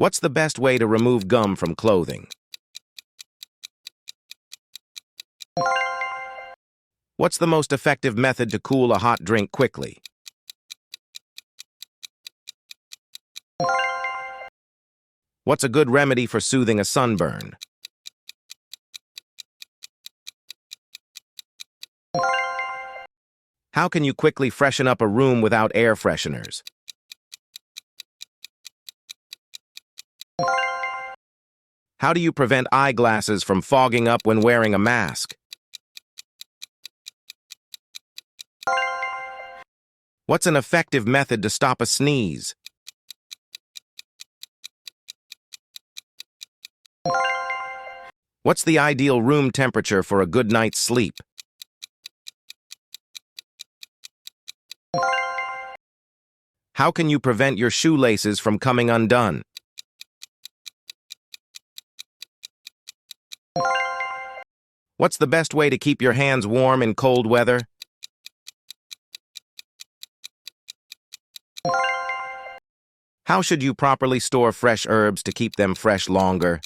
What's the best way to remove gum from clothing? What's the most effective method to cool a hot drink quickly? What's a good remedy for soothing a sunburn? How can you quickly freshen up a room without air fresheners? How do you prevent eyeglasses from fogging up when wearing a mask? What's an effective method to stop a sneeze? What's the ideal room temperature for a good night's sleep? How can you prevent your shoelaces from coming undone? What's the best way to keep your hands warm in cold weather? How should you properly store fresh herbs to keep them fresh longer?